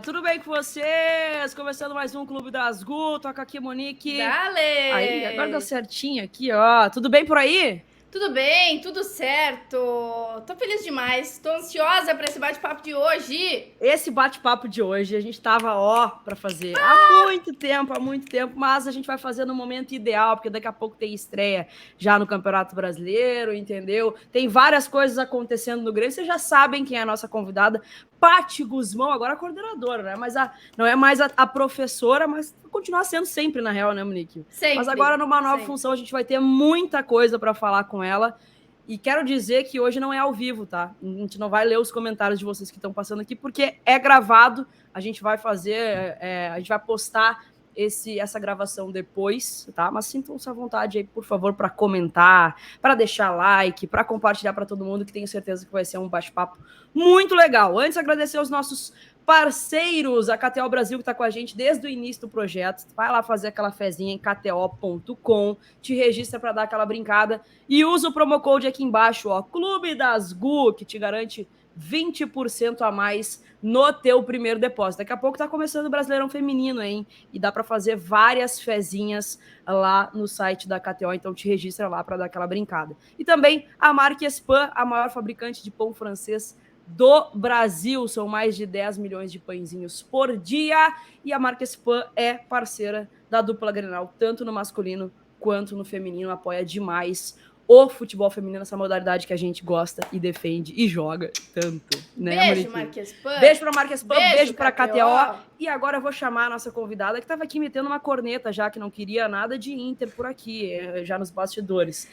tudo bem com vocês? Começando mais um Clube das Gu, toca aqui, Monique. Dale! Aí, agora deu certinho aqui, ó. Tudo bem por aí? Tudo bem, tudo certo. Tô feliz demais, tô ansiosa para esse bate-papo de hoje. Esse bate-papo de hoje a gente tava, para fazer há muito tempo, mas a gente vai fazer no momento ideal, porque daqui a pouco tem estreia já no Campeonato Brasileiro, entendeu? Tem várias coisas acontecendo no Grêmio, vocês já sabem quem é a nossa convidada, Paty Guzmão, agora a coordenadora, né? Mas não é mais a professora, mas continua sendo sempre, na real, né, Monique? Mas agora, Sempre, numa nova sempre. função, a gente vai ter muita coisa para falar com ela. E quero dizer que hoje não é ao vivo, tá? A gente não vai ler os comentários de vocês que estão passando aqui, porque é gravado. A gente vai fazer, a gente vai postar essa gravação depois, tá? Mas sintam-se à vontade aí, por favor, para comentar, para deixar like, para compartilhar para todo mundo, que tenho certeza que vai ser um bate-papo muito legal. Antes, agradecer aos nossos parceiros, a KTO Brasil, que está com a gente desde o início do projeto. Vai lá fazer aquela fezinha em kto.com, te registra para dar aquela brincada e usa o promo code aqui embaixo, ó, Clube das Gu, que te garante 20% a mais no teu primeiro depósito. Daqui a pouco tá começando o Brasileirão Feminino, hein? E dá para fazer várias fezinhas lá no site da KTO, então te registra lá para dar aquela brincada. E também a marca Spam, a maior fabricante de pão francês do Brasil. São mais de 10 milhões de pãezinhos por dia. E a marca Spam é parceira da dupla Grenal, tanto no masculino quanto no feminino. Apoia demais o futebol feminino, essa modalidade que a gente gosta e defende e joga tanto, né, Beijo, Monique? Marquespan. Beijo pra Marquespan, beijo pra KTO. KTO. E agora eu vou chamar a nossa convidada, que tava aqui metendo uma corneta já, que não queria nada de Inter por aqui, já nos bastidores.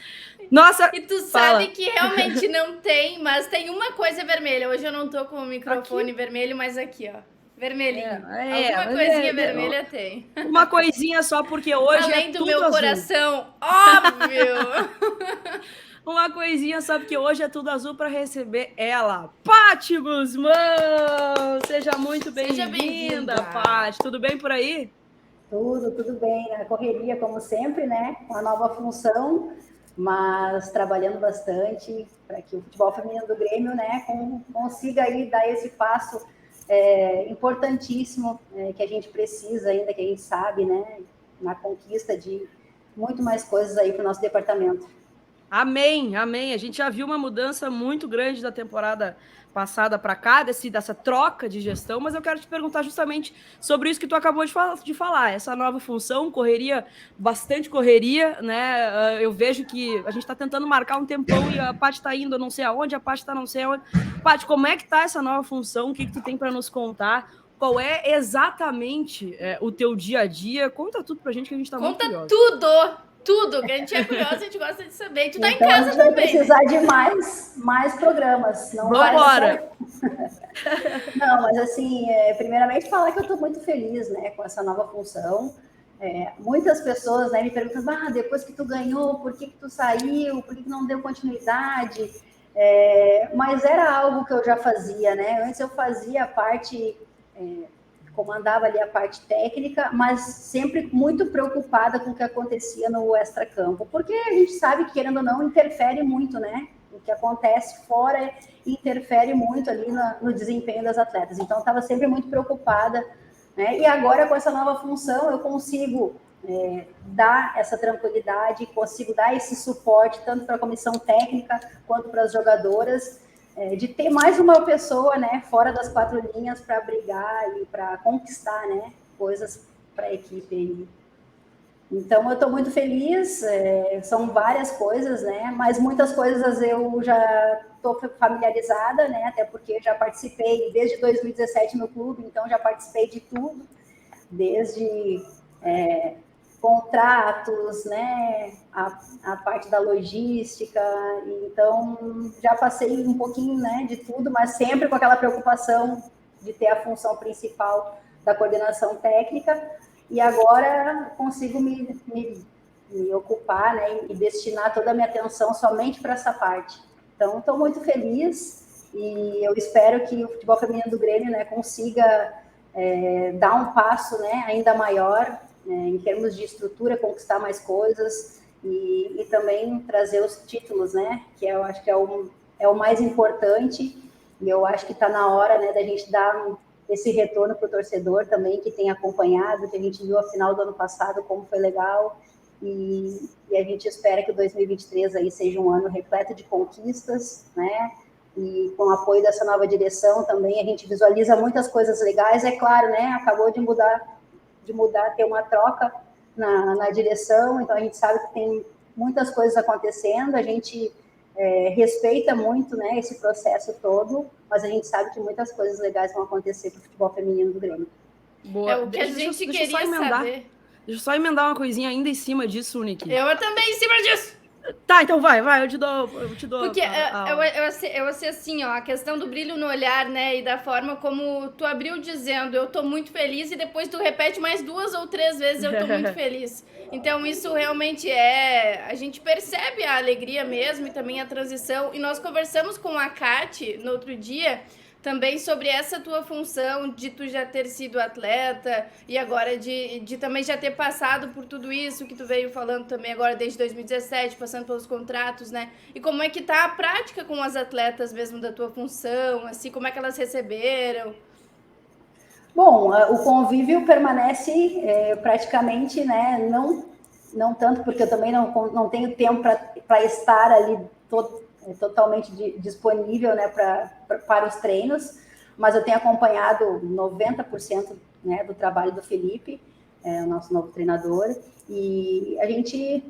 Nossa, E tu fala. sabe que realmente não tem, mas tem uma coisa vermelha. Hoje eu não tô com o microfone Aqui? vermelho, mas aqui, ó. Vermelhinho. É, Alguma coisinha vermelha tem. uma coisinha só, porque hoje Além é do tudo meu azul. coração, óbvio! Uma coisinha só, porque hoje é tudo azul para receber ela, Paty Guzmão! Seja muito bem-vinda, Paty. Tudo bem por aí? Tudo bem. Na correria, como sempre, né? Com a nova função, mas trabalhando bastante para que o futebol feminino do Grêmio, né, consiga aí dar esse passo importantíssimo que a gente precisa ainda, que a gente sabe, né, na conquista de muito mais coisas aí para o nosso departamento. Amém, amém. A gente já viu uma mudança muito grande da temporada passada para cá, dessa troca de gestão, mas eu quero te perguntar justamente sobre isso que tu acabou de falar, essa nova função, bastante correria, né? Eu vejo que a gente está tentando marcar um tempão e a Paty está indo não sei aonde, a Paty está não sei aonde. Paty, como é que tá essa nova função? O que tu tem para nos contar? Qual é exatamente o teu dia a dia? Conta tudo pra gente que a gente tá muito curioso. Conta tudo, que a gente é curiosa, a gente gosta de saber. Tu tá então, em casa a gente vai também, precisar né? de mais programas. Não Vambora! Não, mas assim, primeiramente falar que eu estou muito feliz, né, com essa nova função. Muitas pessoas, né, me perguntam, depois que tu ganhou, por que tu saiu, por que não deu continuidade? Mas era algo que eu já fazia, né? Antes eu fazia a parte, comandava ali a parte técnica, mas sempre muito preocupada com o que acontecia no extracampo, porque a gente sabe que, querendo ou não, interfere muito, né? O que acontece fora interfere muito ali no desempenho das atletas. Então, eu estava sempre muito preocupada, né? E agora, com essa nova função, eu consigo dar essa tranquilidade, consigo dar esse suporte, tanto para a comissão técnica quanto para as jogadoras, de ter mais uma pessoa, né, fora das quatro linhas para brigar e para conquistar, né, coisas para a equipe. Então, eu estou muito feliz, são várias coisas, né? Mas muitas coisas eu já estou familiarizada, né? Até porque já participei desde 2017 no clube, então já participei de tudo, desde contratos, né? A parte da logística, então já passei um pouquinho, né, de tudo, mas sempre com aquela preocupação de ter a função principal da coordenação técnica. E agora consigo me ocupar, né, e destinar toda a minha atenção somente para essa parte. Então, estou muito feliz e eu espero que o futebol feminino do Grêmio, né, consiga dar um passo, né, ainda maior, em termos de estrutura, conquistar mais coisas e também trazer os títulos, né, que eu acho que é o mais importante. E eu acho que está na hora, né, da gente dar esse retorno para o torcedor também, que tem acompanhado, que a gente viu a final do ano passado, como foi legal, e a gente espera que o 2023 aí seja um ano repleto de conquistas, né? E com o apoio dessa nova direção também, a gente visualiza muitas coisas legais, é claro, né? Acabou de mudar, ter uma troca na direção, então a gente sabe que tem muitas coisas acontecendo, a gente respeita muito, né, esse processo todo, mas a gente sabe que muitas coisas legais vão acontecer para o futebol feminino do Grêmio. Boa. É o que a gente queria saber. Deixa eu só emendar uma coisinha ainda em cima disso, Nick. Eu também em cima disso. Tá, então vai, eu te dou. Porque eu sei assim, ó, a questão do brilho no olhar, né, e da forma como tu abriu dizendo, eu tô muito feliz, e depois tu repete mais 2 ou 3 vezes, eu tô muito feliz. Então isso realmente a gente percebe a alegria mesmo e também a transição, e nós conversamos com a Kati no outro dia, também sobre essa tua função de tu já ter sido atleta e agora de também já ter passado por tudo isso que tu veio falando também agora desde 2017, passando pelos contratos, né? E como é que tá a prática com as atletas mesmo da tua função, assim, como é que elas receberam? Bom, o convívio permanece praticamente, né? Não tanto, porque eu também não tenho tempo para estar ali totalmente disponível, né, para os treinos, mas eu tenho acompanhado 90%, né, do trabalho do Felipe, o nosso novo treinador, e a gente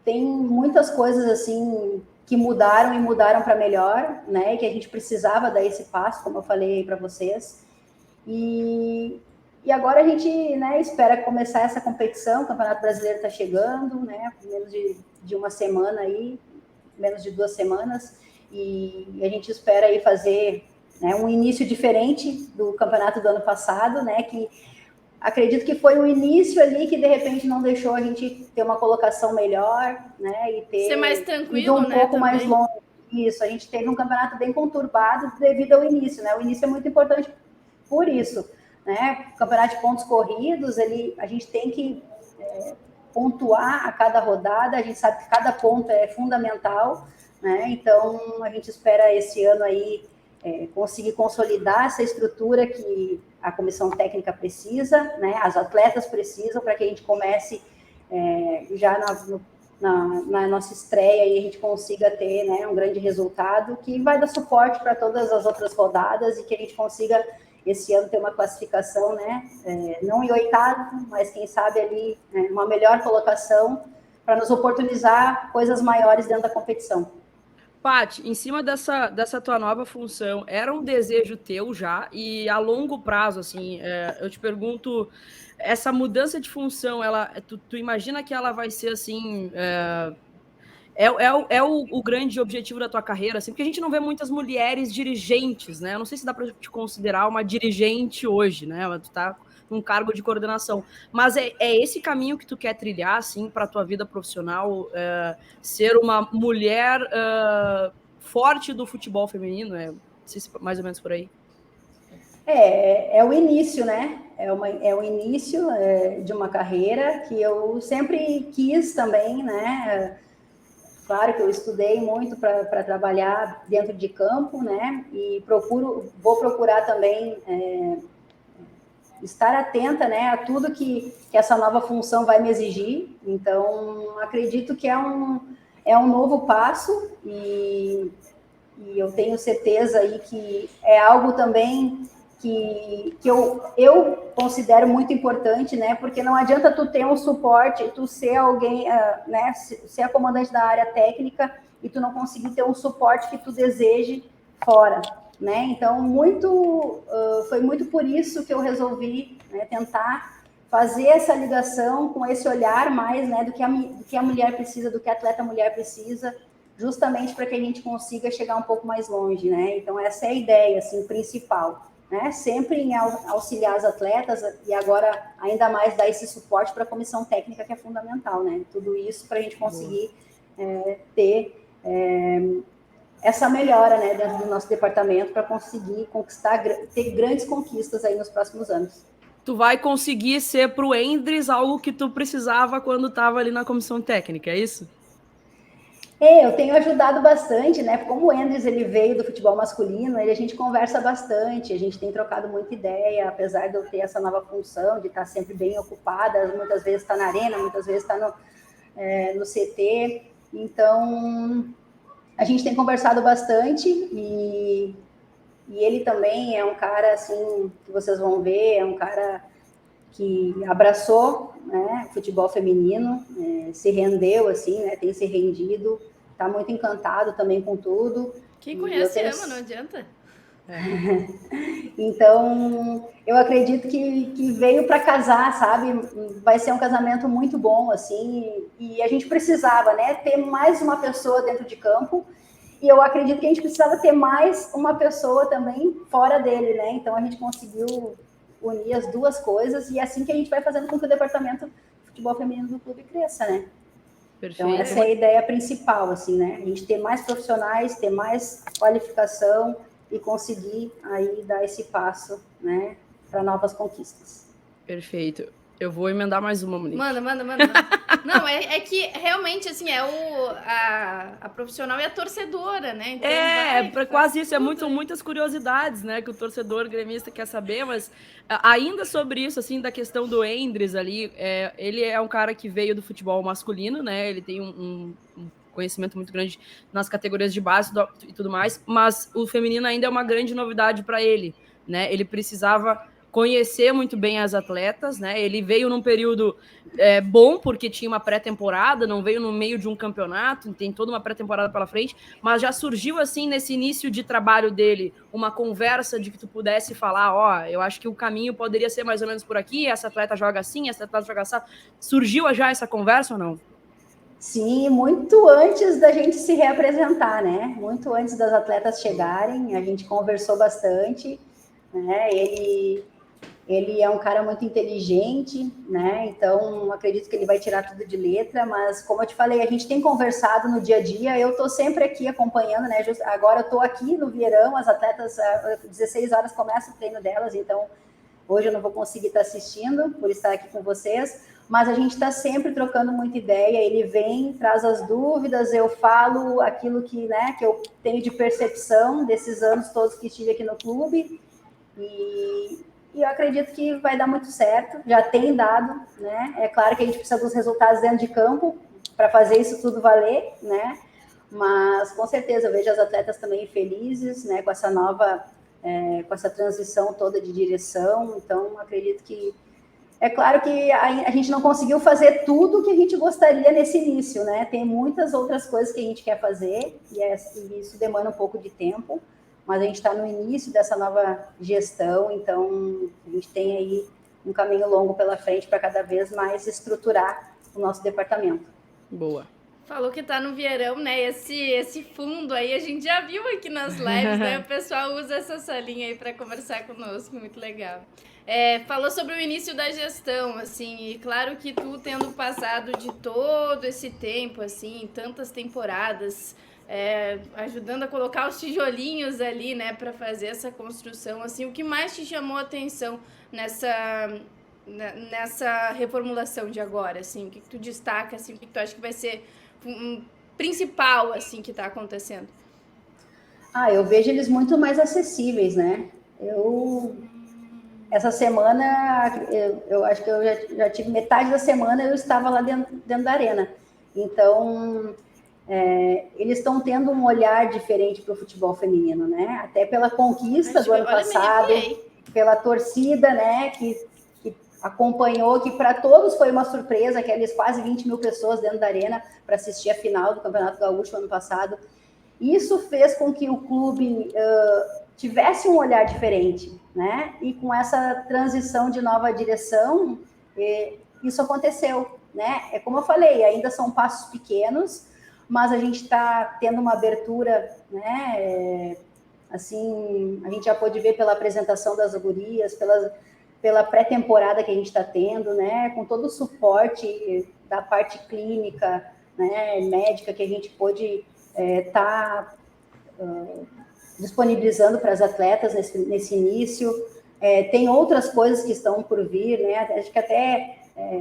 tem muitas coisas assim que mudaram para melhor, né, e que a gente precisava dar esse passo, como eu falei para vocês, e agora a gente, né, espera começar essa competição. O Campeonato Brasileiro está chegando, né, menos de uma semana aí, menos de 2 semanas, e a gente espera aí fazer, né, um início diferente do campeonato do ano passado, né, que acredito que foi o início ali que de repente não deixou a gente ter uma colocação melhor, né, e ter ser mais tranquilo, ido um pouco também mais longe. Isso, a gente teve um campeonato bem conturbado devido ao início, né, o início é muito importante por isso, né, campeonato de pontos corridos, a gente tem que pontuar a cada rodada, a gente sabe que cada ponto é fundamental, né? Então a gente espera esse ano aí conseguir consolidar essa estrutura que a comissão técnica precisa, né? As atletas precisam, para que a gente comece já na nossa estreia e a gente consiga ter, né, um grande resultado que vai dar suporte para todas as outras rodadas e que a gente consiga esse ano ter uma classificação, né, não em 8º, mas quem sabe ali uma melhor colocação para nos oportunizar coisas maiores dentro da competição. Paty, em cima dessa tua nova função, era um desejo teu já, e a longo prazo, assim, eu te pergunto, essa mudança de função, tu imagina que ela vai ser assim... o grande objetivo da tua carreira, assim, porque a gente não vê muitas mulheres dirigentes, né? Eu não sei se dá para te considerar uma dirigente hoje, né? Tu tá num cargo de coordenação, mas é esse caminho que tu quer trilhar, assim, para a tua vida profissional, ser uma mulher forte do futebol feminino, não sei se mais ou menos por aí. É o início, né? É o início de uma carreira que eu sempre quis também, né? Claro que eu estudei muito para trabalhar dentro de campo, né? E vou procurar também estar atenta, né, a tudo que essa nova função vai me exigir. Então, acredito que é um novo passo e eu tenho certeza aí que é algo também que eu considero muito importante, né? Porque não adianta tu ter um suporte, tu ser alguém, né? Ser a comandante da área técnica e tu não conseguir ter um suporte que tu deseje fora, né? Então, foi muito por isso que eu resolvi, né, tentar fazer essa ligação com esse olhar mais, né, do que a mulher precisa, do que a atleta mulher precisa, justamente para que a gente consiga chegar um pouco mais longe, né? Então, essa é a ideia, assim, principal. Né, sempre em auxiliar as atletas e agora ainda mais dar esse suporte para a comissão técnica, que é fundamental, né? Tudo isso para a gente conseguir ter essa melhora, né, dentro do nosso departamento para conseguir ter grandes conquistas aí nos próximos anos. Tu vai conseguir ser para o Endres algo que tu precisava quando estava ali na comissão técnica, é isso? Eu tenho ajudado bastante, né? Como o Endres, ele veio do futebol masculino, a gente conversa bastante, a gente tem trocado muita ideia, apesar de eu ter essa nova função, de estar sempre bem ocupada, muitas vezes está na arena, muitas vezes está no CT. Então, a gente tem conversado bastante e ele também é um cara, assim, que vocês vão ver, é um cara que abraçou, né, o futebol feminino, se rendeu, assim, né, tem se rendido, está muito encantado também com tudo. Quem conhece ama, não adianta. Então, eu acredito que veio para casar, sabe? Vai ser um casamento muito bom, assim, e a gente precisava, né, ter mais uma pessoa dentro de campo, e eu acredito que a gente precisava ter mais uma pessoa também fora dele, né? Então, a gente conseguiu unir as duas coisas, e é assim que a gente vai fazendo com que o departamento de futebol feminino do clube cresça, né? Perfeito. Então, essa é a ideia principal, assim, né? A gente ter mais profissionais, ter mais qualificação e conseguir aí dar esse passo, né, para novas conquistas. Perfeito. Eu vou emendar mais uma, Monique. Manda. Não, é que realmente, assim, a profissional e a torcedora, né? Então quase isso, muitas curiosidades, né, que o torcedor gremista quer saber, mas ainda sobre isso, assim, da questão do Endres ali, ele é um cara que veio do futebol masculino, né, ele tem um conhecimento muito grande nas categorias de base e tudo mais, mas o feminino ainda é uma grande novidade para ele, né, ele precisava conhecer muito bem as atletas, né? Ele veio num período bom, porque tinha uma pré-temporada, não veio no meio de um campeonato, tem toda uma pré-temporada pela frente, mas já surgiu, assim, nesse início de trabalho dele, uma conversa de que tu pudesse falar, eu acho que o caminho poderia ser mais ou menos por aqui, essa atleta joga assim, essa atleta joga assim. Surgiu já essa conversa ou não? Sim, muito antes da gente se reapresentar, né? Muito antes das atletas chegarem, a gente conversou bastante, né? Ele é um cara muito inteligente, né? Então, acredito que ele vai tirar tudo de letra, mas como eu te falei, a gente tem conversado no dia a dia, eu estou sempre aqui acompanhando, né? Agora eu estou aqui no Vieirão, as atletas, às 16 horas começa o treino delas, então hoje eu não vou conseguir estar assistindo por estar aqui com vocês, mas a gente está sempre trocando muita ideia, ele vem, traz as dúvidas, eu falo aquilo que, né, que eu tenho de percepção desses anos todos que estive aqui no clube, e eu acredito que vai dar muito certo, já tem dado, né? É claro que a gente precisa dos resultados dentro de campo para fazer isso tudo valer, né? Mas com certeza eu vejo as atletas também felizes, né? Com essa nova, com essa transição toda de direção. Então acredito que é claro que a gente não conseguiu fazer tudo que a gente gostaria nesse início, né? Tem muitas outras coisas que a gente quer fazer e isso demanda um pouco de tempo. Mas a gente está no início dessa nova gestão, então a gente tem aí um caminho longo pela frente para cada vez mais estruturar o nosso departamento. Boa. Falou que tá no Vieirão, né? Esse fundo aí a gente já viu aqui nas lives, né? O pessoal usa essa salinha aí para conversar conosco, muito legal. Falou sobre o início da gestão, assim, e claro que tu tendo passado de todo esse tempo, assim, tantas temporadas, ajudando a colocar os tijolinhos ali, né, para fazer essa construção, assim, o que mais te chamou a atenção nessa reformulação de agora, assim, o que tu destaca, assim, o que tu acha que vai ser principal, assim, que está acontecendo? Eu vejo eles muito mais acessíveis, né? Essa semana, eu acho que eu já tive metade da semana, eu estava lá dentro da arena. Então, eles estão tendo um olhar diferente para o futebol feminino, né? Até pela conquista do ano passado, pela torcida, né? Que acompanhou, que para todos foi uma surpresa, aqueles quase 20 mil pessoas dentro da arena para assistir a final do Campeonato Gaúcho ano passado. Isso fez com que o clube tivesse um olhar diferente, né? E com essa transição de nova direção, isso aconteceu, né? É como eu falei, ainda são passos pequenos, mas a gente está tendo uma abertura, né? Assim, a gente já pôde ver pela apresentação das gurias, pela pré-temporada que a gente está tendo, né? Com todo o suporte da parte clínica, né? Médica que a gente pôde estar disponibilizando para as atletas nesse início. Tem outras coisas que estão por vir, né? Acho que até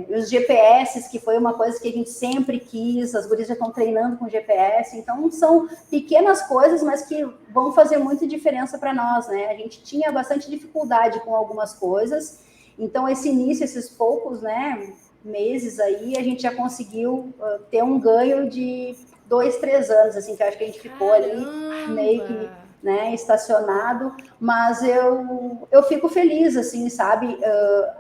os GPS, que foi uma coisa que a gente sempre quis, as gurias já estão treinando com GPS, então são pequenas coisas, mas que vão fazer muita diferença para nós, né? A gente tinha bastante dificuldade com algumas coisas, então esse início, esses poucos, né, meses aí, a gente já conseguiu ter um ganho de 2, 3 anos, assim, que eu acho que a gente ficou ali meio que, né, estacionado, mas eu fico feliz, assim, sabe?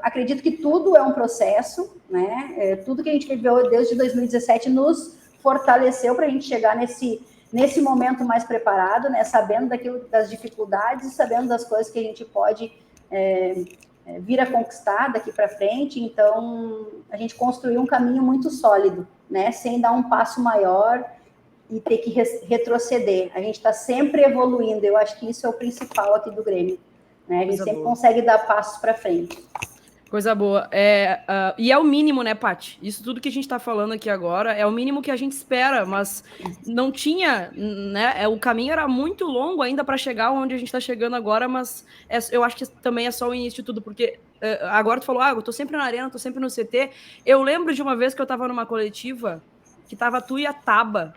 Acredito que tudo é um processo, né? Tudo que a gente viveu desde 2017 nos fortaleceu para a gente chegar nesse momento mais preparado, né? Sabendo das dificuldades e sabendo das coisas que a gente pode vir a conquistar daqui para frente. Então, a gente construiu um caminho muito sólido, né? Sem dar um passo maior e ter que retroceder. A gente está sempre evoluindo. Eu acho que isso é o principal aqui do Grêmio, né? A gente sempre consegue dar passos para frente. Coisa boa. E é o mínimo, né, Paty? Isso tudo que a gente está falando aqui agora é o mínimo que a gente espera, mas não tinha, né? O caminho era muito longo ainda para chegar onde a gente está chegando agora, mas eu acho que também é só o início de tudo, porque agora tu falou, eu tô sempre na arena, tô sempre no CT. Eu lembro de uma vez que eu estava numa coletiva que tava tu e a Taba,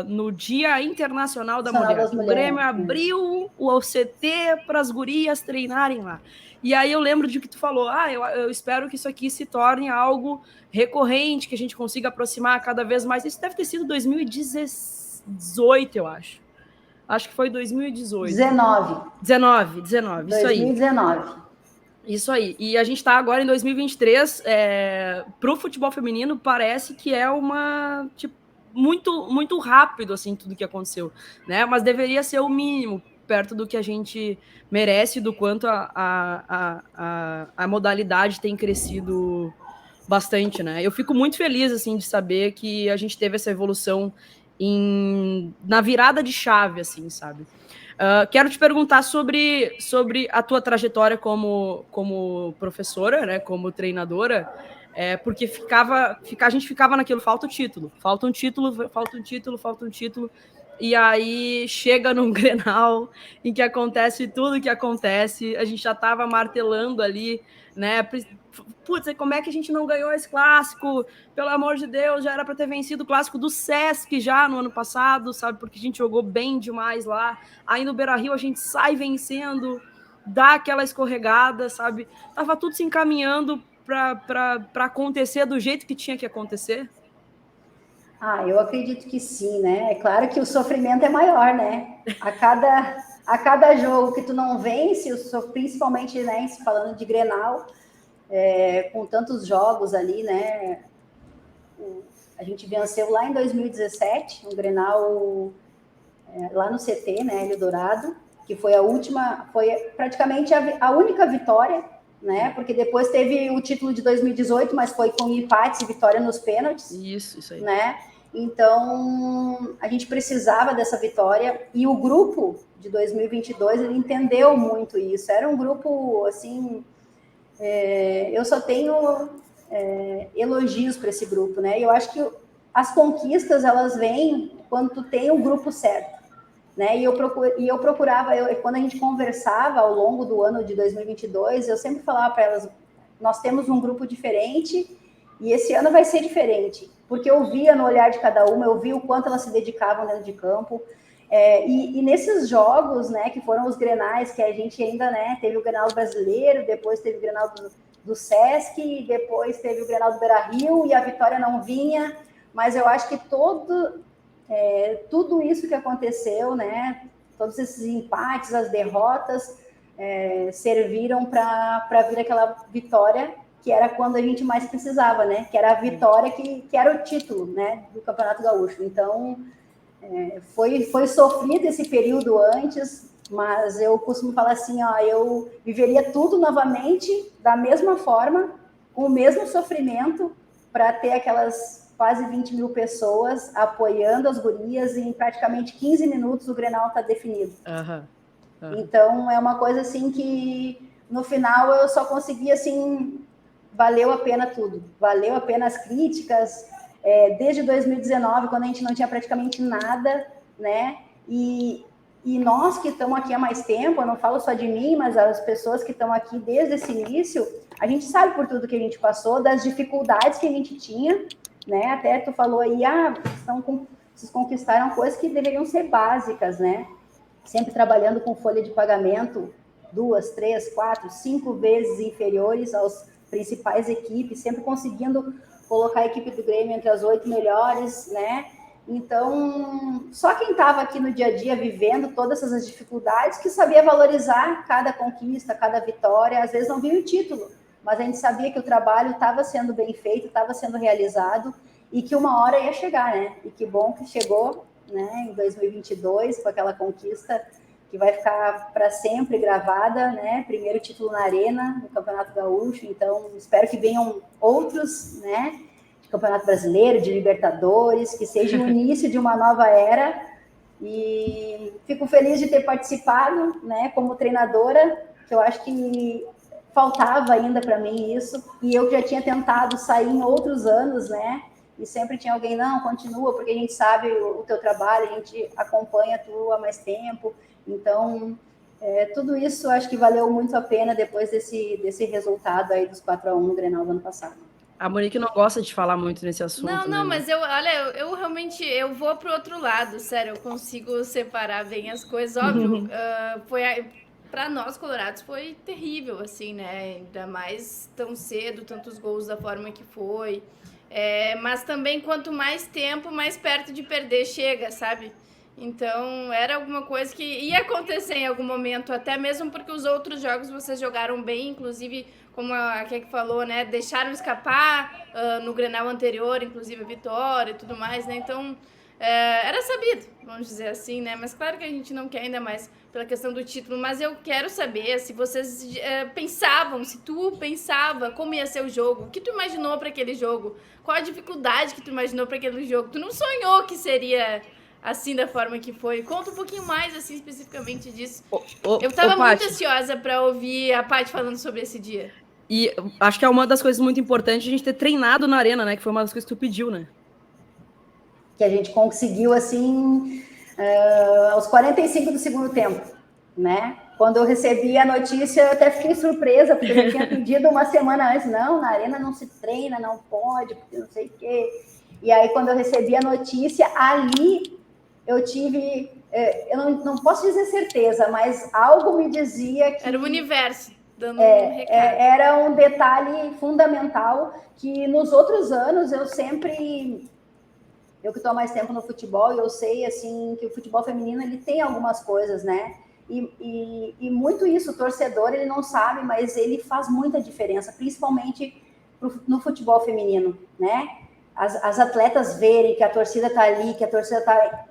no Dia Internacional da Mulher. O Grêmio abriu o CT para as gurias treinarem lá. E aí eu lembro de que tu falou, eu espero que isso aqui se torne algo recorrente, que a gente consiga aproximar cada vez mais. Isso deve ter sido 2018, eu acho. Acho que foi 2018. 19, isso aí. 2019. Isso aí. E a gente está agora em 2023. Para o futebol feminino, parece que é uma... muito, muito rápido, assim, tudo que aconteceu, né? Mas deveria ser o mínimo, perto do que a gente merece, do quanto a modalidade tem crescido bastante, né? Eu fico muito feliz, assim, de saber que a gente teve essa evolução na virada de chave, assim, sabe? Quero te perguntar sobre a tua trajetória como professora, né? Como treinadora, porque a gente ficava naquilo, falta um título, e aí chega num Grenal em que acontece tudo que acontece, a gente já estava martelando ali, né? Putz, como é que a gente não ganhou esse clássico? Pelo amor de Deus, já era para ter vencido o clássico do Sesc já no ano passado, sabe? Porque a gente jogou bem demais lá. Aí no Beira-Rio a gente sai vencendo, dá aquela escorregada, sabe? Tava tudo se encaminhando para acontecer do jeito que tinha que acontecer. Eu acredito que sim, né? É claro que o sofrimento é maior, né? A cada jogo que tu não vence, principalmente, né, falando de Grenal, com tantos jogos ali, né? A gente venceu lá em 2017, um Grenal lá no CT, né, Eldorado, que foi foi praticamente a única vitória, né? Porque depois teve o título de 2018, mas foi com empates e vitória nos pênaltis. Isso aí. Né? Então, a gente precisava dessa vitória e o grupo de 2022, ele entendeu muito isso. Era um grupo, assim, eu só tenho elogios para esse grupo, né? E eu acho que as conquistas, elas vêm quando tu tem o grupo certo, né? E eu procurava, quando a gente conversava ao longo do ano de 2022, eu sempre falava para elas, nós temos um grupo diferente e esse ano vai ser diferente, porque eu via no olhar de cada uma, eu via o quanto elas se dedicavam dentro de campo, e nesses jogos, né, que foram os Grenais, que a gente ainda, né, teve o Grenal brasileiro, depois teve o Grenal do Sesc, depois teve o Grenal do Beira-Rio, e a vitória não vinha, mas eu acho que tudo isso que aconteceu, né, todos esses empates, as derrotas, serviram para vir aquela vitória, que era quando a gente mais precisava, né? Que era a vitória, que era o título, né? Do Campeonato Gaúcho. Então, foi sofrido esse período antes, mas eu costumo falar assim, eu viveria tudo novamente, da mesma forma, com o mesmo sofrimento, para ter aquelas quase 20 mil pessoas apoiando as gurias, e em praticamente 15 minutos o Grenal está definido. Então, é uma coisa assim que, no final, eu só consegui, assim... Valeu a pena tudo, valeu a pena as críticas, desde 2019, quando a gente não tinha praticamente nada, né, e nós que estamos aqui há mais tempo, eu não falo só de mim, mas as pessoas que estão aqui desde esse início, a gente sabe por tudo que a gente passou, das dificuldades que a gente tinha, né? Até tu falou aí, vocês conquistaram coisas que deveriam ser básicas, né? Sempre trabalhando com folha de pagamento 2, 3, 4, 5 vezes inferiores aos principais equipes, sempre conseguindo colocar a equipe do Grêmio entre as 8 melhores, né? Então, só quem estava aqui no dia a dia vivendo todas essas dificuldades que sabia valorizar cada conquista, cada vitória. Às vezes não via o título, mas a gente sabia que o trabalho estava sendo bem feito, estava sendo realizado e que uma hora ia chegar, né? E que bom que chegou, né, em 2022, com aquela conquista que vai ficar para sempre gravada, né? Primeiro título na Arena, no Campeonato Gaúcho. Então, espero que venham outros, né? De Campeonato Brasileiro, de Libertadores, que seja o início de uma nova era. E fico feliz de ter participado, né? Como treinadora, que eu acho que faltava ainda para mim isso. E eu já tinha tentado sair em outros anos, né? E sempre tinha alguém, não, continua, porque a gente sabe o teu trabalho, a gente acompanha tu há mais tempo. Então, tudo isso acho que valeu muito a pena depois desse resultado aí dos 4-1 no Grenal do ano passado. A Monique não gosta de falar muito nesse assunto. Não, né? mas eu realmente, eu vou pro outro lado, sério, eu consigo separar bem as coisas, óbvio, para nós colorados foi terrível, assim, né, ainda mais tão cedo, tantos gols da forma que foi, mas também quanto mais tempo, mais perto de perder chega, sabe? Então, era alguma coisa que ia acontecer em algum momento, até mesmo porque os outros jogos vocês jogaram bem, inclusive, como a Keke falou, né, deixaram escapar no Grenal anterior, inclusive a vitória e tudo mais, né, então, era sabido, vamos dizer assim, né, mas claro que a gente não quer ainda mais pela questão do título, mas eu quero saber se vocês pensavam, se tu pensava como ia ser o jogo, o que tu imaginou para aquele jogo, qual a dificuldade que tu imaginou para aquele jogo, tu não sonhou que seria assim da forma que foi. Conta um pouquinho mais, assim, especificamente disso. Eu tava muito ansiosa para ouvir a Paty falando sobre esse dia. E acho que é uma das coisas muito importantes a gente ter treinado na Arena, né? Que foi uma das coisas que tu pediu, né? Que a gente conseguiu, assim, aos 45 do segundo tempo, né? Quando eu recebi a notícia, eu até fiquei surpresa, porque eu tinha pedido uma semana antes. Não, na Arena não se treina, não pode, porque não sei o quê. E aí, quando eu recebi a notícia, ali eu tive, eu não posso dizer certeza, mas algo me dizia que... Era o universo dando um recado. Era um detalhe fundamental que nos outros anos eu sempre... Eu que estou há mais tempo no futebol, eu sei, assim, que o futebol feminino, ele tem algumas coisas, né? E muito isso, o torcedor, ele não sabe, mas ele faz muita diferença, principalmente no futebol feminino, né? As atletas verem que a torcida está ali, que a torcida está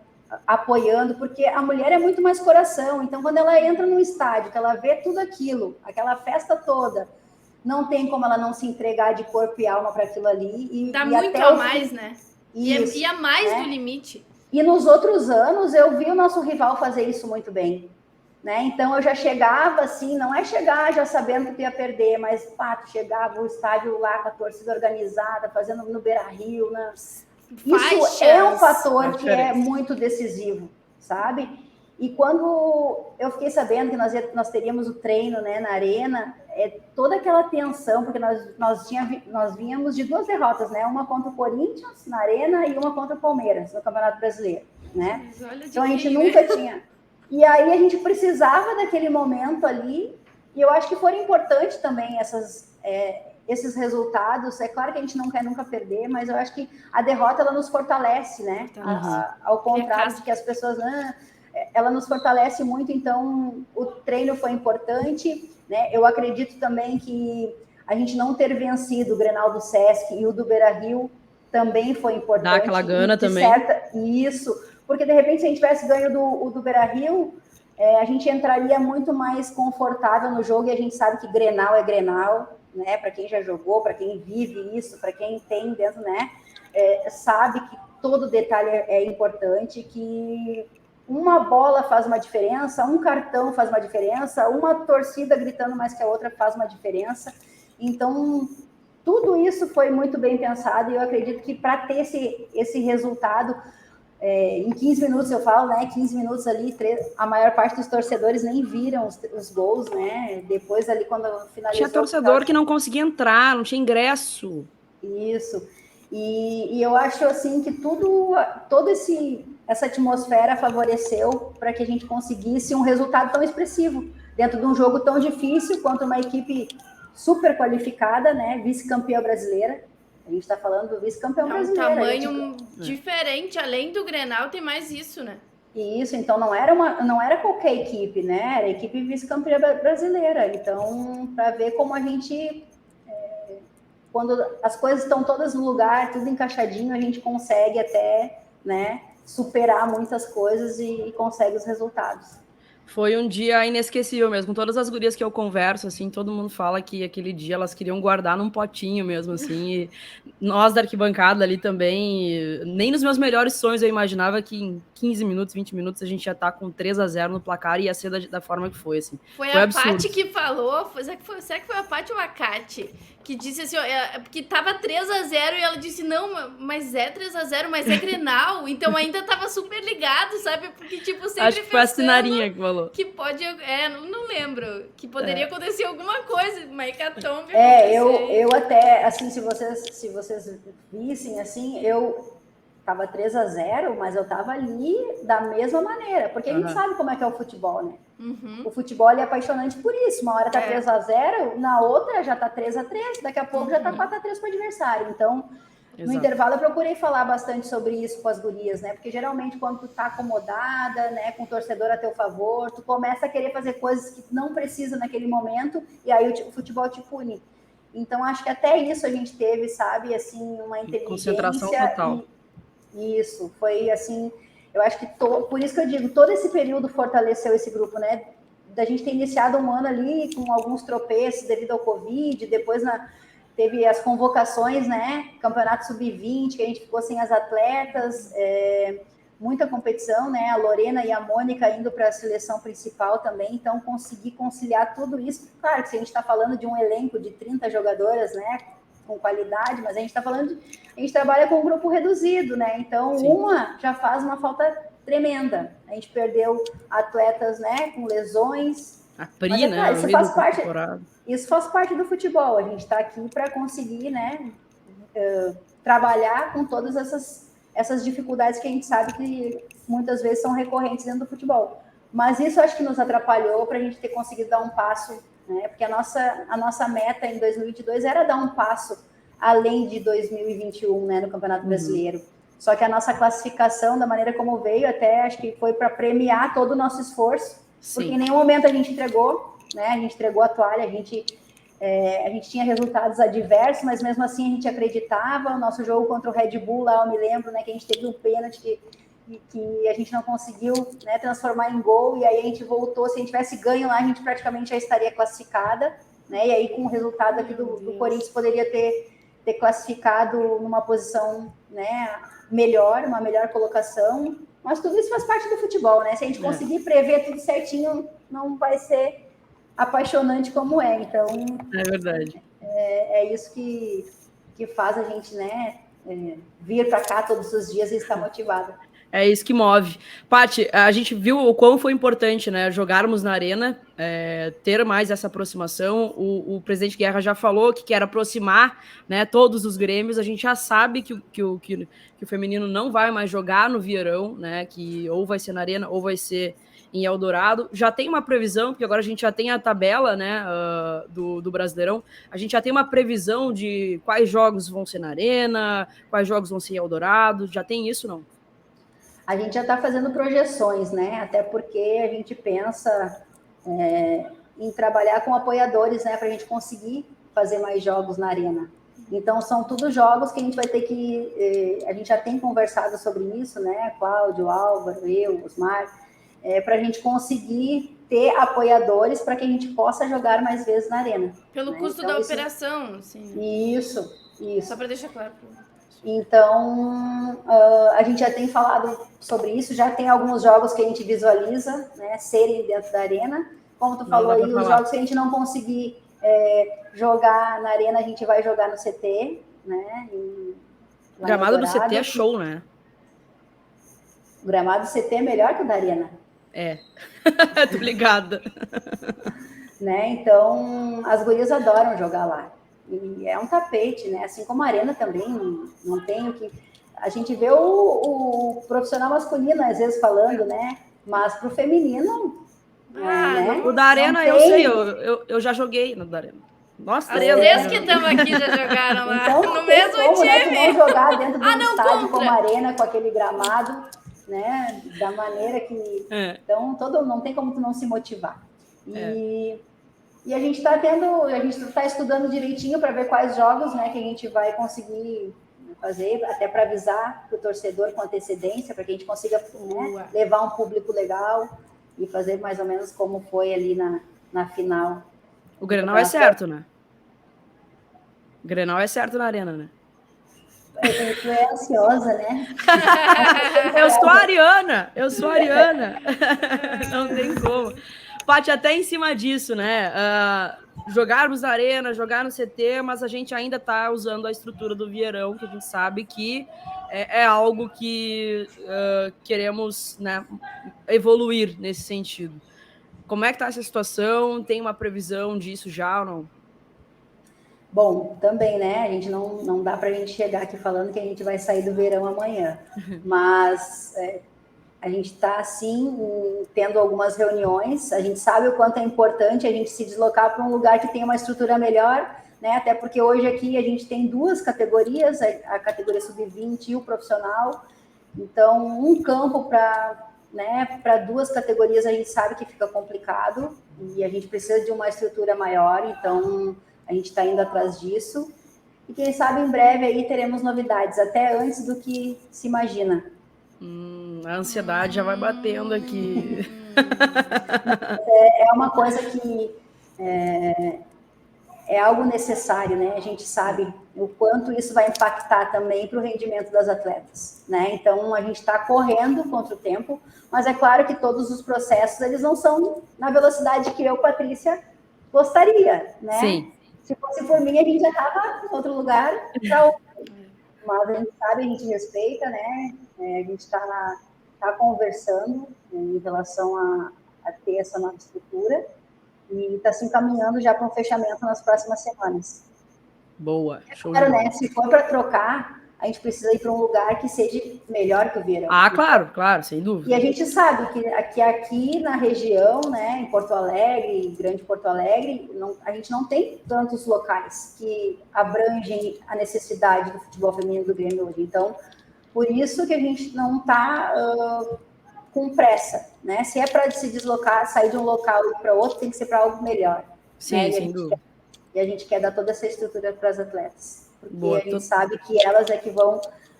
apoiando, porque a mulher é muito mais coração. Então, quando ela entra num estádio, que ela vê tudo aquilo, aquela festa toda, não tem como ela não se entregar de corpo e alma para aquilo ali. Dá muito a mais, né? Isso, e a mais, né? do limite. E nos outros anos, eu vi o nosso rival fazer isso muito bem, né? Então, eu já chegava assim, não é chegar já sabendo que tu ia perder, mas, tu chegava o estádio lá com a torcida organizada, fazendo no Beira-Rio, né? Isso é um fator que é muito decisivo, sabe? E quando eu fiquei sabendo que nós teríamos o treino, né, na Arena, toda aquela tensão, porque nós vínhamos de 2 derrotas, né? Uma contra o Corinthians na Arena e uma contra o Palmeiras no Campeonato Brasileiro, né? Então a gente nunca tinha. E aí a gente precisava daquele momento ali, e eu acho que foram importantes também esses resultados. É claro que a gente não quer nunca perder, mas eu acho que a derrota, ela nos fortalece, né? Ao contrário de que as pessoas... ela nos fortalece muito, então o treino foi importante, né? Eu acredito também que a gente não ter vencido o Grenal do Sesc e o do Beira-Rio também foi importante. Dá aquela gana também. Isso, porque de repente se a gente tivesse ganho do Beira-Rio, a gente entraria muito mais confortável no jogo, e a gente sabe que Grenal é Grenal, né? Para quem já jogou, para quem vive isso, para quem tem dentro, né? Sabe que todo detalhe é importante, que uma bola faz uma diferença, um cartão faz uma diferença, uma torcida gritando mais que a outra faz uma diferença. Então, tudo isso foi muito bem pensado, e eu acredito que para ter esse resultado, em 15 minutos, eu falo, né? 15 minutos ali, a maior parte dos torcedores nem viram os gols, né? Depois ali, quando finalizou... Tinha torcedor que não conseguia entrar, não tinha ingresso. Isso. E eu acho, assim, que toda essa atmosfera favoreceu para que a gente conseguisse um resultado tão expressivo, dentro de um jogo tão difícil, quanto uma equipe super qualificada, né? Vice-campeã brasileira. A gente está falando do vice-campeão brasileiro. É um tamanho diferente, além do Grenal, tem mais isso, né? Isso, então não era qualquer equipe, né? Era a equipe vice-campeã brasileira. Então, para ver como a gente, quando as coisas estão todas no lugar, tudo encaixadinho, a gente consegue até, né, superar muitas coisas e consegue os resultados. Foi um dia inesquecível mesmo. Todas as gurias que eu converso, assim, todo mundo fala que aquele dia elas queriam guardar num potinho mesmo, assim. E nós da arquibancada ali também, nem nos meus melhores sonhos eu imaginava que em 15 minutos, 20 minutos a gente ia estar com 3-0 no placar e ia ser da forma que foi, assim. Foi a Paty que falou, será que foi a Paty ou a Kati? Que disse assim, que tava 3-0 e ela disse, não, mas é 3-0, mas é Grenal, então ainda tava super ligado, sabe? Porque, tipo, sempre acho que foi a Sinarinha que falou. Que pode, não lembro, que poderia acontecer alguma coisa, uma hecatombe. Eu até, assim, se vocês vissem, assim, eu tava 3-0, mas eu tava ali da mesma maneira, porque a gente sabe como é que é o futebol, né? O futebol é apaixonante por isso. Uma hora tá 3-0, na outra já tá 3-3, daqui a pouco já tá 4-3 pro adversário. Então, no intervalo eu procurei falar bastante sobre isso com as gurias, né? Porque geralmente quando tu tá acomodada, né, com o torcedor a teu favor, tu começa a querer fazer coisas que não precisa naquele momento e aí o futebol te pune. Então, acho que até isso a gente teve, sabe, assim, uma inteligência. Concentração total. Isso, foi assim, eu acho que por isso que eu digo, todo esse período fortaleceu esse grupo, né? Da gente ter iniciado um ano ali com alguns tropeços devido ao Covid, depois teve as convocações, né? Campeonato Sub-20, que a gente ficou sem as atletas, muita competição, né? A Lorena e a Mônica indo para a seleção principal também, então conseguir conciliar tudo isso. Claro que se a gente está falando de um elenco de 30 jogadoras, né? Com qualidade, mas a gente está falando a gente trabalha com um grupo reduzido, né? Então, uma já faz uma falta tremenda. A gente perdeu atletas, né, com lesões. A Pri, né? Isso faz parte do futebol. A gente está aqui para conseguir, né, trabalhar com todas essas dificuldades que a gente sabe que muitas vezes são recorrentes dentro do futebol. Mas isso acho que nos atrapalhou para a gente ter conseguido dar um passo, né? Porque a nossa meta em 2022 era dar um passo além de 2021, né, no Campeonato Brasileiro. Só que a nossa classificação, da maneira como veio, até acho que foi para premiar todo o nosso esforço, porque em nenhum momento a gente entregou, né? A gente entregou a toalha, a gente tinha resultados adversos, mas mesmo assim a gente acreditava. O nosso jogo contra o Red Bull lá, eu me lembro, né, que a gente teve um pênalti que a gente não conseguiu, né, transformar em gol, e aí a gente voltou. Se a gente tivesse ganho lá, a gente praticamente já estaria classificada, né? E aí com o resultado aqui do Corinthians poderia ter classificado numa posição, né, melhor, uma melhor colocação, mas tudo isso faz parte do futebol, né? Se a gente conseguir prever tudo certinho, não vai ser apaixonante como é. Então, é verdade. É isso que faz a gente, né, vir para cá todos os dias e estar motivado. É isso que move. Paty, a gente viu o quão foi importante, né, jogarmos na Arena, ter mais essa aproximação. O presidente Guerra já falou que quer aproximar, né, todos os grêmios. A gente já sabe que o feminino não vai mais jogar no Vieirão, né, que ou vai ser na Arena ou vai ser em Eldorado. Já tem uma previsão, porque agora a gente já tem a tabela, né, do Brasileirão. A gente já tem uma previsão de quais jogos vão ser na Arena, quais jogos vão ser em Eldorado. Já tem isso, não? A gente já está fazendo projeções, né? Até porque a gente pensa em trabalhar com apoiadores, né? Para a gente conseguir fazer mais jogos na Arena. Então, são tudo jogos que a gente vai ter que... a gente já tem conversado sobre isso, né? Cláudio, Álvaro, eu, Osmar, para a gente conseguir ter apoiadores para que a gente possa jogar mais vezes na Arena. Pelo custo então, da operação, assim. Isso. Só para deixar claro. Então, a gente já tem falado sobre isso, já tem alguns jogos que a gente visualiza, né, serem dentro da Arena. Como tu falou aí, os jogos que a gente não conseguir jogar na Arena, a gente vai jogar no CT, né? O gramado do CT é show, né? O gramado do CT é melhor que o da Arena. É, tô ligada. Né? Então, as gurias adoram jogar lá. E é um tapete, né? Assim como a Arena também, não tem o que... A gente vê o profissional masculino, às vezes, falando, né? Mas pro feminino... né? O da Arena, tem... eu sei, eu já joguei no da Arena. Nossa, as três que estamos aqui já jogaram lá, então, no mesmo como, time. Né, tu não jogar dentro de um estádio contra. como a Arena, com aquele gramado, né? Da maneira que... Então, não tem como tu não se motivar. E a gente está estudando direitinho para ver quais jogos, né, que a gente vai conseguir fazer, até para avisar para o torcedor com antecedência, para que a gente consiga, né, levar um público legal e fazer mais ou menos como foi ali na final. O Grenal é certo, né? O Grenal é certo na Arena, né? Tu é ansiosa, né? Eu sou ariana. Não tem como. Paty, até em cima disso, né? Jogarmos na Arena, jogar no CT, mas a gente ainda está usando a estrutura do Vieirão, que a gente sabe que é algo que queremos, né, evoluir nesse sentido. Como é que está essa situação? Tem uma previsão disso já ou não? Bom, também, né? A gente não dá para a gente chegar aqui falando que a gente vai sair do verão amanhã, mas a gente está, sim, tendo algumas reuniões. A gente sabe o quanto é importante a gente se deslocar para um lugar que tem uma estrutura melhor, né? Até porque hoje aqui a gente tem duas categorias, a categoria sub-20 e o profissional. Então, um campo para duas categorias a gente sabe que fica complicado e a gente precisa de uma estrutura maior. Então, a gente está indo atrás disso. E quem sabe em breve aí teremos novidades, até antes do que se imagina. A ansiedade já vai batendo aqui. É uma coisa que é algo necessário, né? A gente sabe o quanto isso vai impactar também para o rendimento das atletas, né? Então, a gente está correndo contra o tempo, mas é claro que todos os processos, eles não são na velocidade que eu, Patrícia, gostaria, né? Sim. Se fosse por mim, a gente já estava em outro lugar, mas a gente sabe, a gente respeita, né? A gente está conversando em relação a ter essa nova estrutura e está se encaminhando já para um fechamento nas próximas semanas. Boa. Show de bola. Né? Se for para trocar, a gente precisa ir para um lugar que seja melhor que o Vieirão. Claro, sem dúvida. E a gente sabe que aqui na região, né, em Porto Alegre, Grande Porto Alegre, a gente não tem tantos locais que abrangem a necessidade do futebol feminino do Grêmio hoje. Então, por isso que a gente não está com pressa, né? Se é para se deslocar, sair de um local para outro, tem que ser para algo melhor. Sim, né? Sem dúvida. E a gente quer dar toda essa estrutura para as atletas, porque a gente sabe que elas é que vão,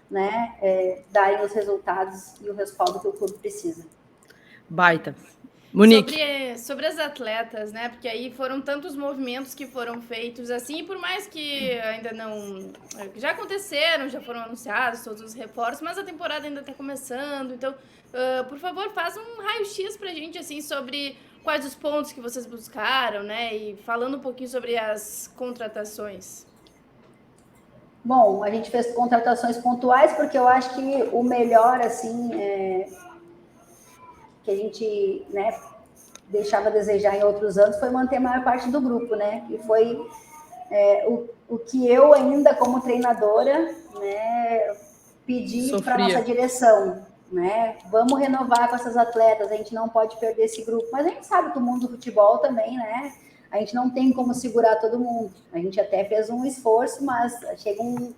né, darem os resultados e o respaldo que o clube precisa. Baita. Monique. Sobre as atletas, né? Porque aí foram tantos movimentos que foram feitos assim, e por mais que ainda não... Já aconteceram, já foram anunciados todos os reforços, mas a temporada ainda está começando. Então, por favor, faz um raio-x pra gente, assim, sobre quais os pontos que vocês buscaram, né? E falando um pouquinho sobre as contratações. Bom, a gente fez contratações pontuais, porque eu acho que o melhor, assim, que a gente, né, deixava a desejar em outros anos foi manter a maior parte do grupo, né? E foi o que eu ainda, como treinadora, né, pedi para a nossa direção, né? Vamos renovar com essas atletas, a gente não pode perder esse grupo. Mas a gente sabe que o mundo do futebol também, né? A gente não tem como segurar todo mundo. A gente até fez um esforço, mas chega um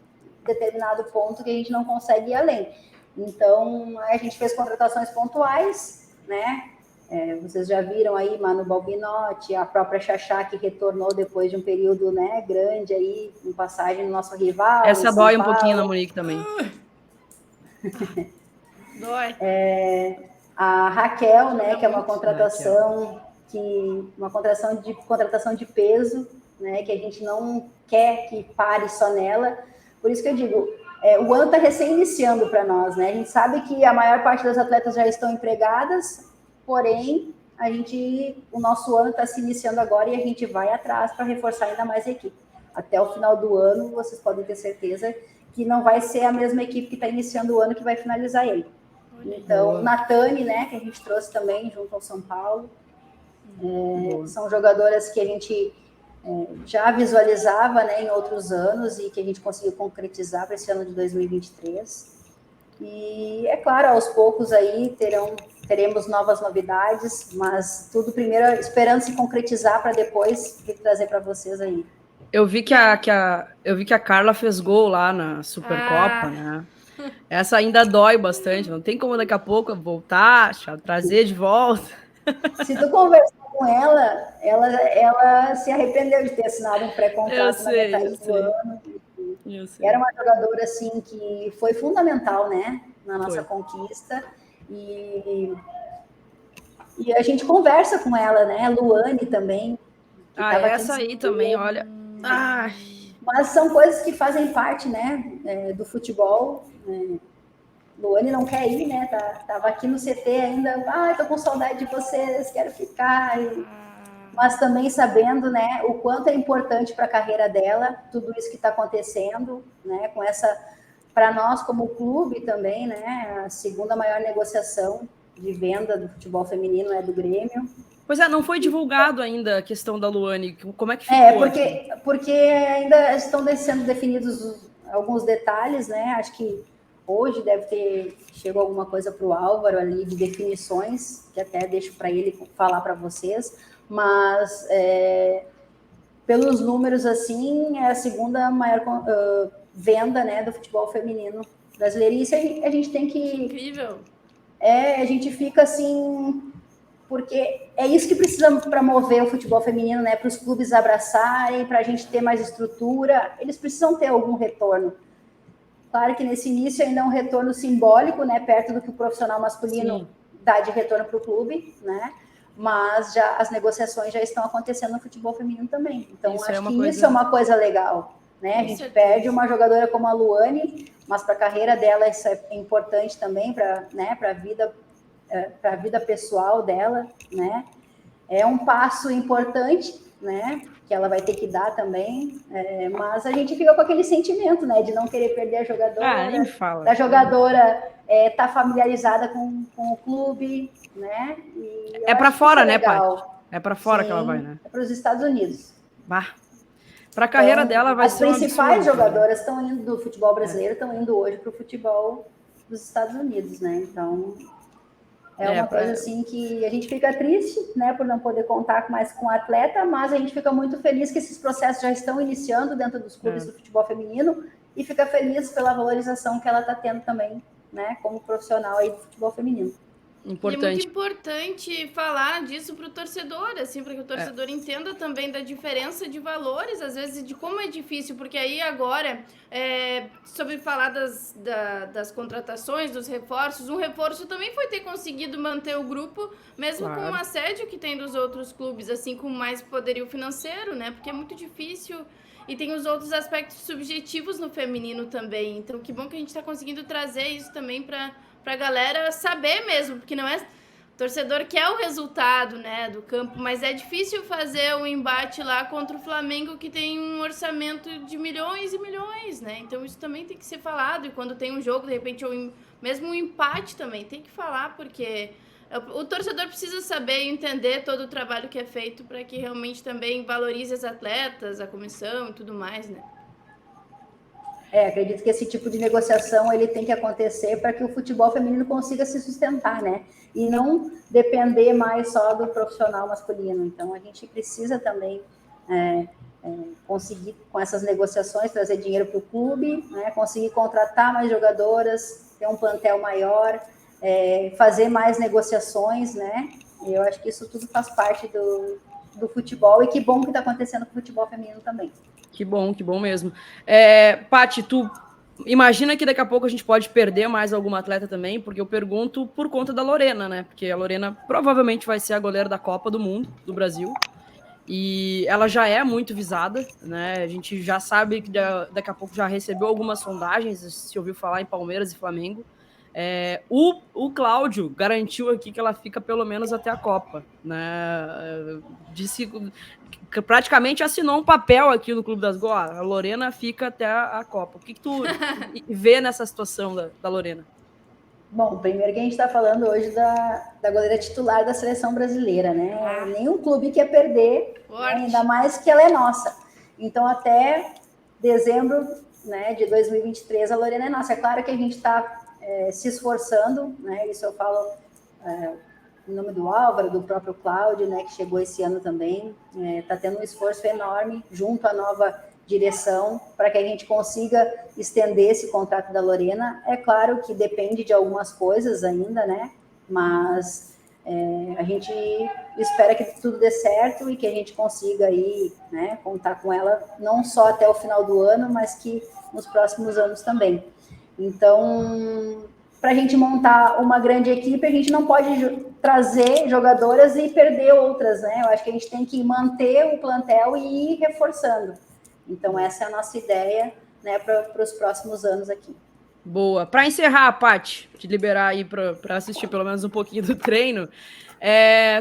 determinado ponto que a gente não consegue ir além. Então, a gente fez contratações pontuais, né? Vocês já viram aí Manu Balbinotti, a própria Xaxá, que retornou depois de um período, né, grande aí, em passagem no nosso rival. Essa dói um pouquinho na Monique também. Dói. A Raquel, né, que é uma contratação contratação de peso, né, que a gente não quer que pare só nela. Por isso que eu digo, o ano está recém-iniciando para nós, né? A gente sabe que a maior parte das atletas já estão empregadas, porém, o nosso ano está se iniciando agora e a gente vai atrás para reforçar ainda mais a equipe. Até o final do ano, vocês podem ter certeza que não vai ser a mesma equipe que está iniciando o ano que vai finalizar ele. Então, Natane, né, que a gente trouxe também junto ao São Paulo. São jogadoras que a gente já visualizava, né, em outros anos e que a gente conseguiu concretizar para esse ano de 2023. E, é claro, aos poucos aí teremos novas novidades, mas tudo primeiro esperando se concretizar para depois trazer para vocês aí. Eu vi que a Carla fez gol lá na Supercopa, né? Essa ainda dói bastante, não tem como daqui a pouco voltar, trazer de volta. Se tu conversar com ela se arrependeu de ter assinado um pré-contrato na metade do ano. Era uma jogadora assim que foi fundamental, né, na nossa conquista. E a gente conversa com ela, né? Luane também. Essa aí também, olha. Ai. Mas são coisas que fazem parte, né, do futebol. Luane não quer ir, né? Tava aqui no CT ainda. Tô com saudade de vocês, quero ficar. Mas também sabendo, né, o quanto é importante para a carreira dela, tudo isso que está acontecendo, né? Com essa, para nós como clube também, né? A segunda maior negociação de venda do futebol feminino é do Grêmio. Pois não foi divulgado ainda a questão da Luane. Como é que ficou? Porque ainda estão sendo definidos alguns detalhes, né? Acho que hoje chegou alguma coisa para o Álvaro ali de definições, que até deixo para ele falar para vocês, mas pelos números, assim, é a segunda maior venda, né, do futebol feminino brasileiro. E isso a gente tem que... Incrível! A gente fica assim... Porque é isso que precisa para mover o futebol feminino, né? Para os clubes abraçarem, para a gente ter mais estrutura, eles precisam ter algum retorno. Claro que nesse início ainda é um retorno simbólico, né? Perto do que o profissional masculino dá de retorno para o clube, né? Mas as negociações já estão acontecendo no futebol feminino também. Então, acho que isso é uma coisa legal, né? A gente perde uma jogadora como a Luane, mas para a carreira dela isso é importante também, para a vida pessoal dela, né? É um passo importante, né? Que ela vai ter que dar também, mas a gente fica com aquele sentimento, né? De não querer perder a jogadora, da jogadora tá familiarizada com o clube, né? É para fora, né, Paty? É para fora que ela vai, né? É para os Estados Unidos. Para a carreira dela vai ser as principais jogadoras estão indo do futebol brasileiro, estão indo hoje para o futebol dos Estados Unidos, né? Então uma coisa assim que a gente fica triste, né, por não poder contar mais com o atleta, mas a gente fica muito feliz que esses processos já estão iniciando dentro dos clubes do futebol feminino e fica feliz pela valorização que ela está tendo também, né, como profissional aí do futebol feminino. Importante. E é muito importante falar disso para o torcedor, assim, para que o torcedor entenda também da diferença de valores, às vezes, de como é difícil, porque aí agora, sobre falar das contratações, dos reforços, um reforço também foi ter conseguido manter o grupo, mesmo com o assédio que tem dos outros clubes, assim, com mais poderio financeiro, né, porque é muito difícil. E tem os outros aspectos subjetivos no feminino também, então que bom que a gente está conseguindo trazer isso também para a galera saber mesmo, porque não é... O torcedor quer o resultado, né, do campo, mas é difícil fazer o embate lá contra o Flamengo, que tem um orçamento de milhões e milhões, né? Então isso também tem que ser falado, e quando tem um jogo, de repente, ou mesmo um empate também, tem que falar, porque o torcedor precisa saber e entender todo o trabalho que é feito para que realmente também valorize as atletas, a comissão e tudo mais, né? Acredito que esse tipo de negociação ele tem que acontecer para que o futebol feminino consiga se sustentar, né? E não depender mais só do profissional masculino. Então, a gente precisa também conseguir, com essas negociações, trazer dinheiro para o clube, né? Conseguir contratar mais jogadoras, ter um plantel maior, fazer mais negociações, né? E eu acho que isso tudo faz parte do futebol, e que bom que está acontecendo com o futebol feminino também. Que bom mesmo. Paty, tu imagina que daqui a pouco a gente pode perder mais alguma atleta também, porque eu pergunto por conta da Lorena, né? Porque a Lorena provavelmente vai ser a goleira da Copa do Mundo, do Brasil, e ela já é muito visada, né? A gente já sabe que daqui a pouco já recebeu algumas sondagens, se ouviu falar em Palmeiras e Flamengo. O Cláudio garantiu aqui que ela fica pelo menos até a Copa, né? Disse que praticamente assinou um papel aqui no Clube das Gols. A Lorena fica até a Copa. O que tu vê nessa situação da Lorena? Bom, primeiro que a gente está falando hoje da goleira titular da seleção brasileira, né? Nenhum clube quer perder, né? Ainda mais que ela é nossa. Então, até dezembro, né, de 2023, a Lorena é nossa. É claro que a gente está se esforçando, né? Isso eu falo em nome do Álvaro, do próprio Cláudio, né, que chegou esse ano também. Está tendo um esforço enorme junto à nova direção para que a gente consiga estender esse contrato da Lorena. É claro que depende de algumas coisas ainda, né? Mas a gente espera que tudo dê certo e que a gente consiga aí, né, contar com ela não só até o final do ano, mas que nos próximos anos também. Então, para a gente montar uma grande equipe, a gente não pode trazer jogadoras e perder outras, né? Eu acho que a gente tem que manter o plantel e ir reforçando. Então, essa é a nossa ideia, né, para os próximos anos aqui. Boa. Para encerrar, Paty, te liberar aí para assistir pelo menos um pouquinho do treino,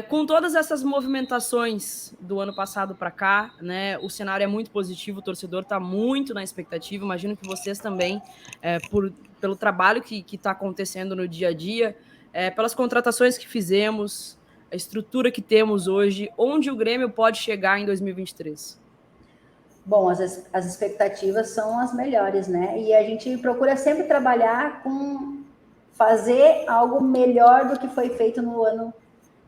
com todas essas movimentações do ano passado para cá, né, o cenário é muito positivo, o torcedor está muito na expectativa, imagino que vocês também, pelo trabalho que está acontecendo no dia a dia, pelas contratações que fizemos, a estrutura que temos hoje, onde o Grêmio pode chegar em 2023? Bom, as expectativas são as melhores, né? E a gente procura sempre trabalhar com fazer algo melhor do que foi feito no ano,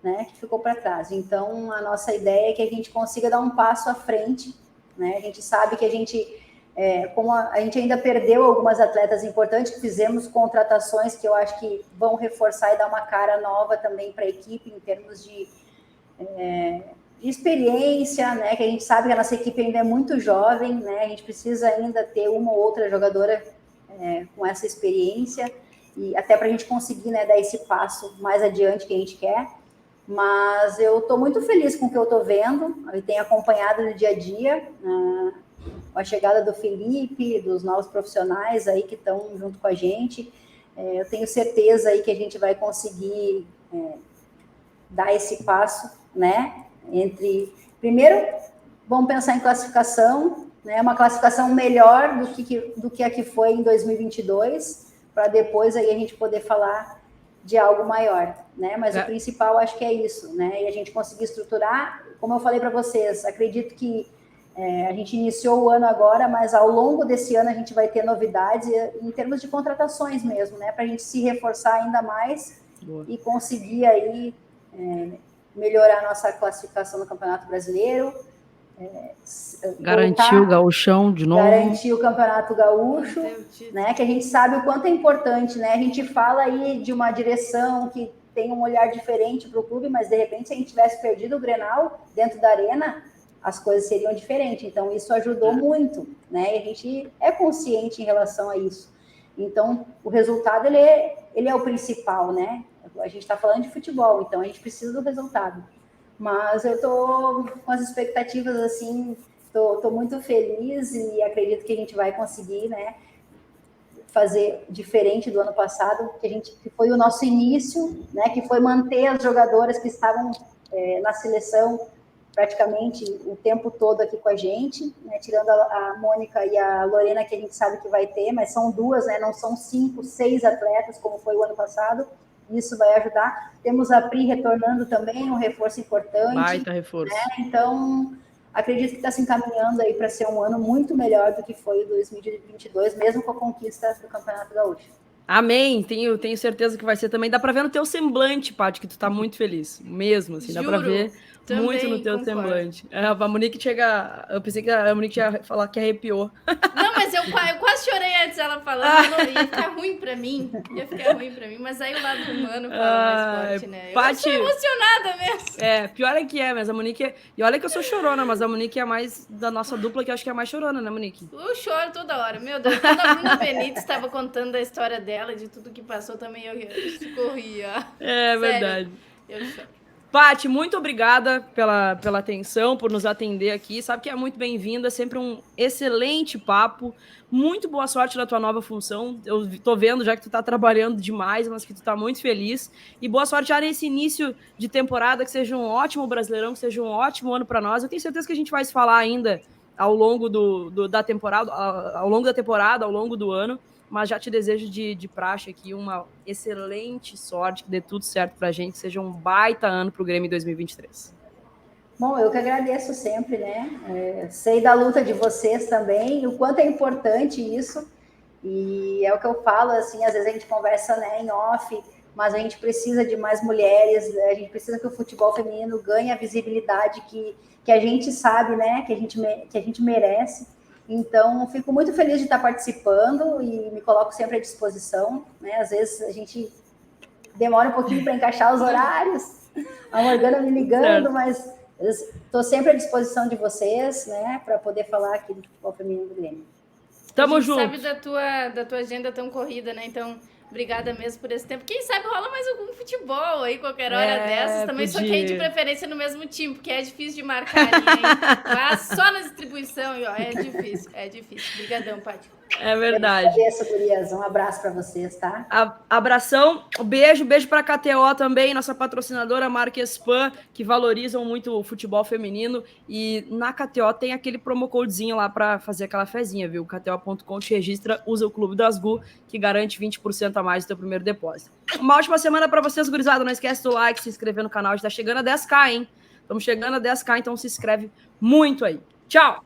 né, que ficou para trás. Então, a nossa ideia é que a gente consiga dar um passo à frente, né? A gente sabe que a gente, como a gente ainda perdeu algumas atletas importantes, fizemos contratações que eu acho que vão reforçar e dar uma cara nova também para a equipe em termos de experiência, né? Que a gente sabe que a nossa equipe ainda é muito jovem, né? A gente precisa ainda ter uma ou outra jogadora com essa experiência e até para a gente conseguir, né, dar esse passo mais adiante que a gente quer. Mas eu estou muito feliz com o que eu estou vendo, eu tenho acompanhado no dia a dia a chegada do Felipe, dos novos profissionais aí que estão junto com a gente. Eu tenho certeza aí que a gente vai conseguir dar esse passo, né? Primeiro, vamos pensar em classificação, né? Uma classificação melhor do que a que foi em 2022, para depois aí a gente poder falar de algo maior, né? Mas o principal acho que é isso, né? E a gente conseguir estruturar, como eu falei para vocês, acredito que a gente iniciou o ano agora, mas ao longo desse ano a gente vai ter novidades em termos de contratações mesmo, né? Para a gente se reforçar ainda mais e conseguir aí melhorar a nossa classificação no Campeonato Brasileiro. Garantir o gauchão de novo. Garantir o Campeonato Gaúcho, né? Que a gente sabe o quanto é importante, né? A gente fala aí de uma direção que tem um olhar diferente para o clube, mas de repente se a gente tivesse perdido o Grenal dentro da arena, as coisas seriam diferentes. Então isso ajudou muito, né? E a gente é consciente em relação a isso. Então o resultado ele é o principal, né? A gente está falando de futebol, então a gente precisa do resultado. Mas eu estou com as expectativas assim. Estou muito feliz e acredito que a gente vai conseguir, né, fazer diferente do ano passado, que foi o nosso início, né, que foi manter as jogadoras que estavam na seleção praticamente o tempo todo aqui com a gente, né, tirando a Mônica e a Lorena, que a gente sabe que vai ter, mas são duas, né, não são 5, 6 atletas, como foi o ano passado. Isso vai ajudar. Temos a Pri retornando também, um reforço importante. Baita reforço. Né? Então, acredito que está se encaminhando aí para ser um ano muito melhor do que foi o 2022, mesmo com a conquista do Campeonato Gaúcho. Amém, tenho certeza que vai ser também. Dá para ver no teu semblante, Paty, que tu tá muito feliz, mesmo, assim, dá para ver também, muito no teu semblante. A Monique chega, eu pensei que a Monique ia falar que arrepiou. Não, mas eu quase chorei antes dela falando, ia ficar ruim para mim, mas aí o lado humano fala mais forte, né? Paty, eu sou emocionada mesmo. Pior é que mas a Monique, e olha que eu sou chorona, mas a Monique é mais da nossa dupla, que eu acho que é a mais chorona, né, Monique? Eu choro toda hora, meu Deus, quando a Bruna Benítez estava contando a história dela, de tudo que passou, também eu corria. Sério, verdade. Eu choro. Paty, muito obrigada pela atenção, por nos atender aqui. Sabe que é muito bem-vinda, sempre um excelente papo. Muito boa sorte na tua nova função. Eu tô vendo já que tu tá trabalhando demais, mas que tu tá muito feliz. E boa sorte já nesse início de temporada, que seja um ótimo Brasileirão, que seja um ótimo ano para nós. Eu tenho certeza que a gente vai se falar ainda ao longo da temporada, ao longo do ano, mas já te desejo de praxe aqui uma excelente sorte, que dê tudo certo pra gente, que seja um baita ano pro Grêmio 2023. Bom, eu que agradeço sempre, né? Sei da luta de vocês também, o quanto é importante isso, e é o que eu falo, assim, às vezes a gente conversa, né, em off, mas a gente precisa de mais mulheres, a gente precisa que o futebol feminino ganhe a visibilidade que a gente sabe, né, que a gente merece. Então, fico muito feliz de estar participando e me coloco sempre à disposição, né? Às vezes a gente demora um pouquinho para encaixar os horários, a Morgana me ligando, mas estou sempre à disposição de vocês, né, para poder falar aqui do futebol feminino do Grêmio. Tamo junto. Sabe da tua agenda tão corrida, né? Então, obrigada mesmo por esse tempo. Quem sabe rola mais algum futebol aí, qualquer hora dessas. Também só que aí de preferência no mesmo time, porque é difícil de marcar ali, hein? Mas só na distribuição, ó, é difícil. Obrigadão, Paty. É verdade. Agradeço, gurias. Um abraço para vocês, tá? Abração, beijo para a KTO também, nossa patrocinadora Marca Spam, que valorizam muito o futebol feminino. E na KTO tem aquele promo codezinho lá para fazer aquela fezinha, viu? KTO.com te registra, usa o Clube das Gu, que garante 20% a mais do teu primeiro depósito. Uma ótima semana para vocês, gurizada. Não esquece do like, se inscrever no canal. A gente tá chegando a 10k, hein? Estamos chegando a 10k, então se inscreve muito aí. Tchau!